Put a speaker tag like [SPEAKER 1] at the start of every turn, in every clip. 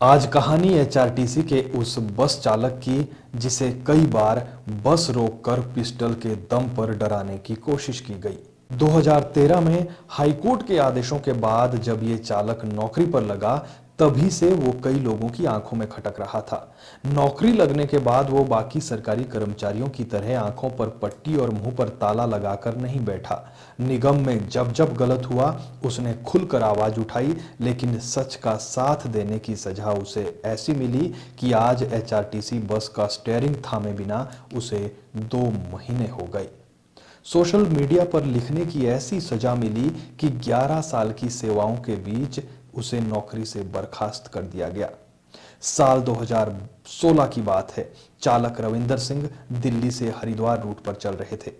[SPEAKER 1] आज कहानी एचआरटीसी के उस बस चालक की जिसे कई बार बस रोककर पिस्टल के दम पर डराने की कोशिश की गई। 2013 में हाईकोर्ट के आदेशों के बाद जब ये चालक नौकरी पर लगा, तभी से वो कई लोगों की आंखों में खटक रहा था। नौकरी लगने के बाद वो बाकी सरकारी कर्मचारियों की तरह आंखों पर पट्टी और मुंह पर ताला लगाकर नहीं बैठा। निगम में जब जब गलत हुआ उसने खुलकर आवाज उठाई, लेकिन सच का साथ देने की सजा उसे ऐसी मिली कि आज एचआरटीसी बस का स्टीयरिंग थामे बिना उसे 2 महीने हो गए। सोशल मीडिया पर लिखने की ऐसी सजा मिली कि 11 साल की सेवाओं के बीच उसे नौकरी से बर्खास्त कर दिया गया। साल 2016 की बात है। चालक रविंदर सिंह दिल्ली से हरिद्वार रूट पर चल रहे थे,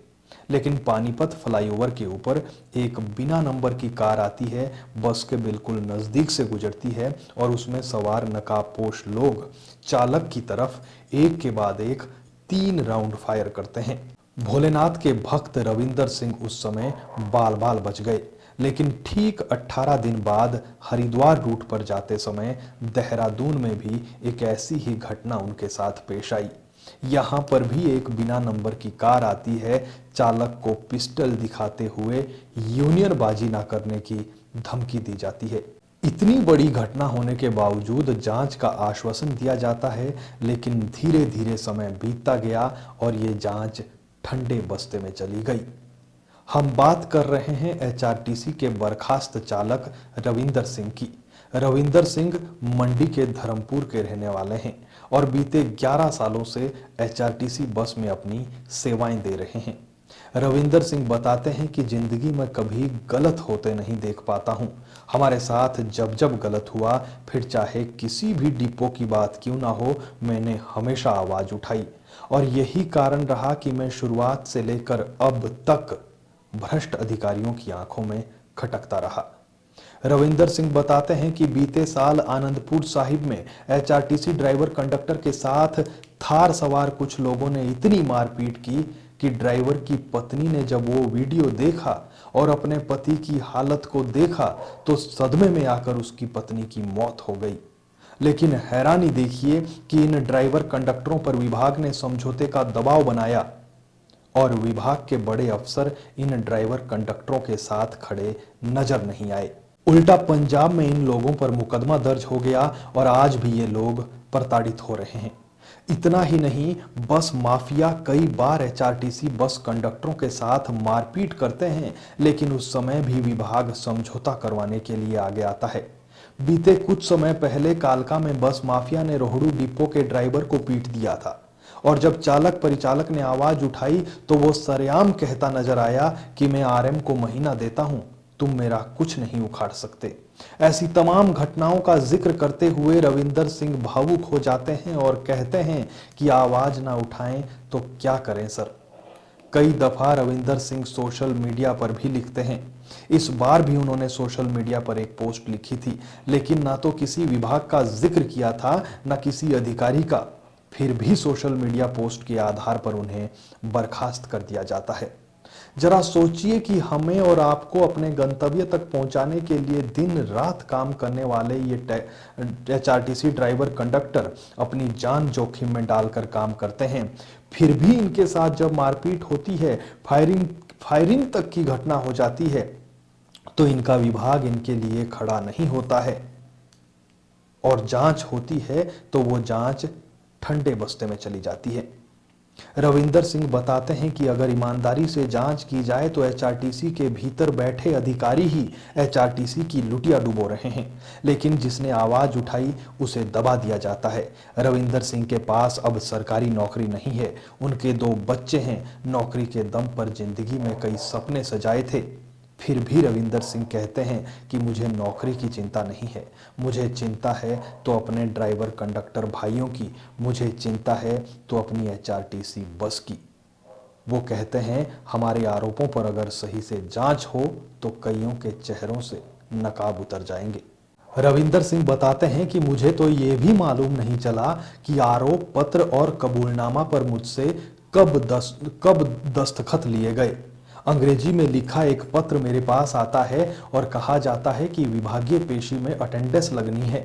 [SPEAKER 1] लेकिन पानीपत फ्लाईओवर के ऊपर एक बिना नंबर की कार आती है, बस के बिल्कुल नजदीक से गुजरती है और उसमें सवार नकाबपोश लोग चालक की तरफ एक के बाद एक 3 राउंड फायर करते हैं। भोलेनाथ के भक्त रविंदर सिंह उस समय बाल बाल बच गए, लेकिन ठीक 18 दिन बाद हरिद्वार रूट पर जाते समय देहरादून में भी एक ऐसी ही घटना उनके साथ पेश आई। यहां पर भी एक बिना नंबर की कार आती है, चालक को पिस्टल दिखाते हुए यूनियन बाजी ना करने की धमकी दी जाती है। इतनी बड़ी घटना होने के बावजूद जांच का आश्वासन दिया जाता है, लेकिन धीरे धीरे समय बीतता गया और ये जांच ठंडे बस्ते में चली गई। हम बात कर रहे हैं एचआरटीसी के बर्खास्त चालक रविंदर सिंह की। रविंदर सिंह मंडी के धर्मपुर के रहने वाले हैं और बीते 11 सालों से एचआरटीसी बस में अपनी सेवाएं दे रहे हैं। रविंदर सिंह बताते हैं कि जिंदगी में कभी गलत होते नहीं देख पाता हूं। हमारे साथ जब जब गलत हुआ, फिर चाहे किसी भी डिपो की बात क्यों ना हो, मैंने हमेशा आवाज उठाई और यही कारण रहा कि मैं शुरुआत से लेकर अब तक भ्रष्ट अधिकारियों की आंखों में खटकता रहा। रविंदर सिंह बताते हैं कि बीते साल आनंदपुर साहिब में एचआरटीसी ड्राइवर कंडक्टर के साथ थार सवार कुछ लोगों ने इतनी मारपीट की कि ड्राइवर की पत्नी ने जब वो वीडियो देखा और अपने पति की हालत को देखा तो सदमे में आकर उसकी पत्नी की मौत हो गई। लेकिन हैरानी देखिए कि इन ड्राइवर कंडक्टरों पर विभाग ने समझौते का दबाव बनाया और विभाग के बड़े अफसर इन ड्राइवर कंडक्टरों के साथ खड़े नजर नहीं आए। उल्टा पंजाब में इन लोगों पर मुकदमा दर्ज हो गया और आज भी ये लोग प्रताड़ित हो रहे हैं। इतना ही नहीं, बस माफिया कई बार एचआरटीसी बस कंडक्टरों के साथ मारपीट करते हैं, लेकिन उस समय भी विभाग समझौता करवाने के लिए आगे आता है। बीते कुछ समय पहले कालका में बस माफिया ने रोहड़ू डिपो के ड्राइवर को पीट दिया था और जब चालक परिचालक ने आवाज उठाई तो वो सरेआम कहता नजर आया कि मैं आरएम को महीना देता हूं, तुम मेरा कुछ नहीं उखाड़ सकते। ऐसी तमाम घटनाओं का जिक्र करते हुए रविंदर सिंह भावुक हो जाते हैं और कहते हैं कि आवाज ना उठाएं तो क्या करें सर। कई दफा रविंदर सिंह सोशल मीडिया पर भी लिखते हैं। इस बार भी उन्होंने सोशल मीडिया पर एक पोस्ट लिखी थी, लेकिन ना तो किसी विभाग का जिक्र किया था ना किसी अधिकारी का। फिर भी सोशल मीडिया पोस्ट के आधार पर उन्हें बर्खास्त कर दिया जाता है। जरा सोचिए कि हमें और आपको अपने गंतव्य तक पहुंचाने के लिए दिन रात काम करने वाले ये एचआरटीसी ड्राइवर कंडक्टर अपनी जान जोखिम में डालकर काम करते हैं, फिर भी इनके साथ जब मारपीट होती है, फायरिंग तक की घटना हो जाती है, तो इनका विभाग इनके लिए खड़ा नहीं होता है और जांच होती है तो वो जांच ठंडे बस्ते में चली जाती है। रविंदर सिंह बताते हैं कि अगर ईमानदारी से जांच की जाए तो एचआरटीसी के भीतर बैठे अधिकारी ही एचआरटीसी की लुटिया डुबो रहे हैं, लेकिन जिसने आवाज उठाई उसे दबा दिया जाता है। रविंदर सिंह के पास अब सरकारी नौकरी नहीं है, उनके 2 बच्चे हैं। नौकरी के दम पर जिंदगी में कई सपने सजाए थे, फिर भी रविंदर सिंह कहते हैं कि मुझे नौकरी की चिंता नहीं है, मुझे चिंता है तो अपने ड्राइवर कंडक्टर भाइयों की, मुझे चिंता है तो अपनी एचआरटीसी बस की। वो कहते हैं हमारे आरोपों पर अगर सही से जांच हो तो कईयों के चेहरों से नकाब उतर जाएंगे। रविंदर सिंह बताते हैं कि मुझे तो ये भी मालूम नहीं चला कि आरोप पत्र और कबूलनामा पर मुझसे कब दस्तखत लिए गए। अंग्रेजी में लिखा एक पत्र मेरे पास आता है और कहा जाता है कि विभागीय पेशी में अटेंडेंस लगनी है।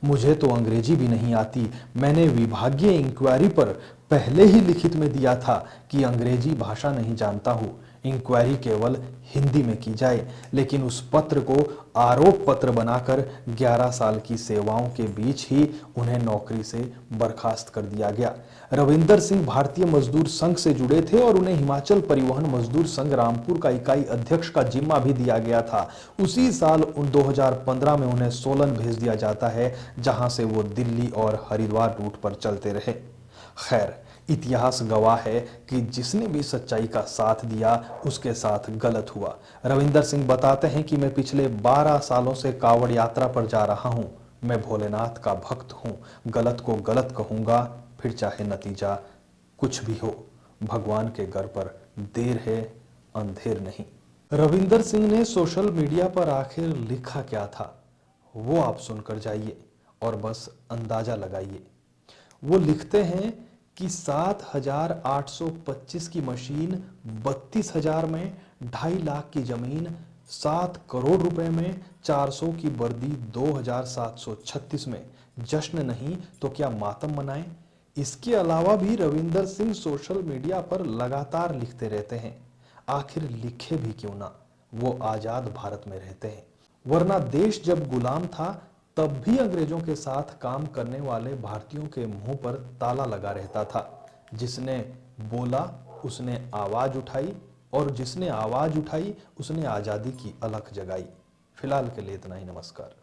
[SPEAKER 1] मुझे तो अंग्रेजी भी नहीं आती। मैंने विभागीय इंक्वायरी पर पहले ही लिखित में दिया था कि अंग्रेजी भाषा नहीं जानता हूँ, इंक्वायरी केवल हिंदी में की जाए। लेकिन उस पत्र को आरोप पत्र बनाकर 11 साल की सेवाओं के बीच ही उन्हें नौकरी से बर्खास्त कर दिया गया। रविंदर सिंह भारतीय मजदूर संघ से जुड़े थे और उन्हें हिमाचल परिवहन मजदूर संघ रामपुर का इकाई अध्यक्ष का जिम्मा भी दिया गया था। उसी साल 2015 में उन्हें सोलन भेज दिया जाता है, जहां से वो दिल्ली और हरिद्वार रूट पर चलते रहे। खैर, इतिहास गवाह है कि जिसने भी सच्चाई का साथ दिया उसके साथ गलत हुआ। रविंदर सिंह बताते हैं कि मैं पिछले 12 सालों से कावड़ यात्रा पर जा रहा हूं। मैं भोलेनाथ का भक्त हूं। गलत को गलत कहूंगा, फिर चाहे नतीजा कुछ भी हो। भगवान के घर पर देर है, अंधेर नहीं। रविंदर सिंह ने सोशल मीडिया पर आखिर लिखा क्या था, वो आप सुनकर जाइए और बस अंदाजा लगाइए। वो लिखते हैं कि 7,825 की मशीन, 32,000 में 2.5 लाख की जमीन, 7 करोड़ रुपए में 400 की वर्दी, 2,736 में जश्न नहीं तो क्या मातम मनाएं। इसके अलावा भी रविंदर सिंह सोशल मीडिया पर लगातार लिखते रहते हैं। आखिर लिखे भी क्यों ना, वो आजाद भारत में रहते हैं। वरना देश जब गुलाम था तब भी अंग्रेजों के साथ काम करने वाले भारतीयों के मुंह पर ताला लगा रहता था। जिसने बोला उसने आवाज उठाई, और जिसने आवाज उठाई उसने आजादी की अलख जगाई। फिलहाल के लिए इतना ही। नमस्कार।